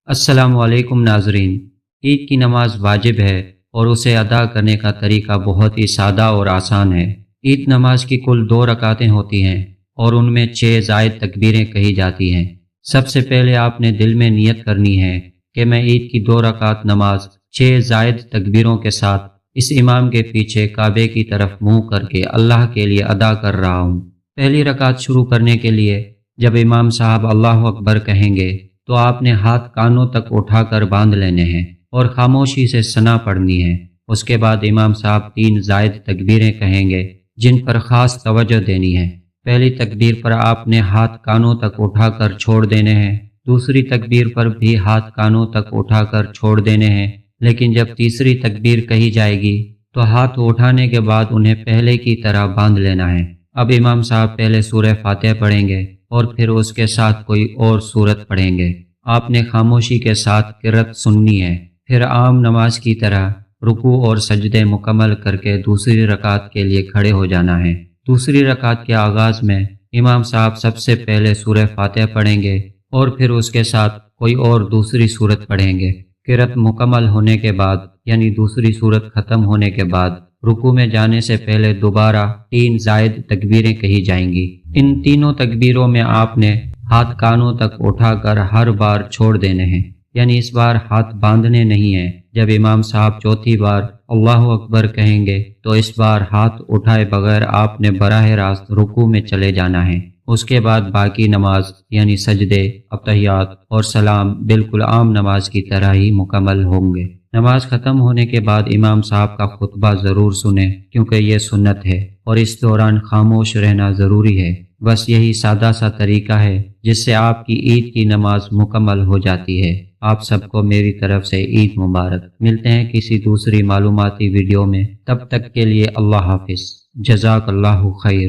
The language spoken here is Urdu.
السلام علیکم ناظرین۔ عید کی نماز واجب ہے اور اسے ادا کرنے کا طریقہ بہت ہی سادہ اور آسان ہے۔ عید نماز کی کل 2 رکعتیں ہوتی ہیں اور ان میں 6 زائد تکبیریں کہی جاتی ہیں۔ سب سے پہلے آپ نے دل میں نیت کرنی ہے کہ میں عید کی 2 رکعت نماز 6 زائد تکبیروں کے ساتھ اس امام کے پیچھے کعبے کی طرف منہ کر کے اللہ کے لیے ادا کر رہا ہوں۔ پہلی رکعت شروع کرنے کے لیے جب امام صاحب اللہ اکبر کہیں گے تو آپ نے ہاتھ کانوں تک اٹھا کر باندھ لینے ہیں اور خاموشی سے ثنا پڑھنی ہے۔ اس کے بعد امام صاحب 3 زائد تکبیریں کہیں گے جن پر خاص توجہ دینی ہے۔ پہلی تکبیر پر آپ نے ہاتھ کانوں تک اٹھا کر چھوڑ دینے ہیں، دوسری تکبیر پر بھی ہاتھ کانوں تک اٹھا کر چھوڑ دینے ہیں، لیکن جب تیسری تکبیر کہی جائے گی تو ہاتھ اٹھانے کے بعد انہیں پہلے کی طرح باندھ لینا ہے۔ اب امام صاحب پہلے سورہ فاتحہ پڑھیں گے اور پھر اس کے ساتھ کوئی اور سورت پڑھیں گے۔ آپ نے خاموشی کے ساتھ قرأت سننی ہے، پھر عام نماز کی طرح رکوع اور سجدے مکمل کر کے دوسری رکعت کے لیے کھڑے ہو جانا ہے۔ دوسری رکعت کے آغاز میں امام صاحب سب سے پہلے سورہ فاتحہ پڑھیں گے اور پھر اس کے ساتھ کوئی اور دوسری سورت پڑھیں گے۔ قرأت مکمل ہونے کے بعد یعنی دوسری سورت ختم ہونے کے بعد رکوع میں جانے سے پہلے دوبارہ 3 زائد تکبیریں کہی جائیں گی۔ ان تینوں تکبیروں میں آپ نے ہاتھ کانوں تک اٹھا کر ہر بار چھوڑ دینے ہیں، یعنی اس بار ہاتھ باندھنے نہیں ہیں۔ جب امام صاحب چوتھی بار اللہ اکبر کہیں گے تو اس بار ہاتھ اٹھائے بغیر آپ نے براہ راست رکوع میں چلے جانا ہے۔ اس کے بعد باقی نماز یعنی سجدے، اتحیات اور سلام بالکل عام نماز کی طرح ہی مکمل ہوں گے۔ نماز ختم ہونے کے بعد امام صاحب کا خطبہ ضرور سنیں کیونکہ یہ سنت ہے اور اس دوران خاموش رہنا ضروری ہے۔ بس یہی سادہ سا طریقہ ہے جس سے آپ کی عید کی نماز مکمل ہو جاتی ہے۔ آپ سب کو میری طرف سے عید مبارک۔ ملتے ہیں کسی دوسری معلوماتی ویڈیو میں، تب تک کے لیے اللہ حافظ۔ جزاک اللہ خیر۔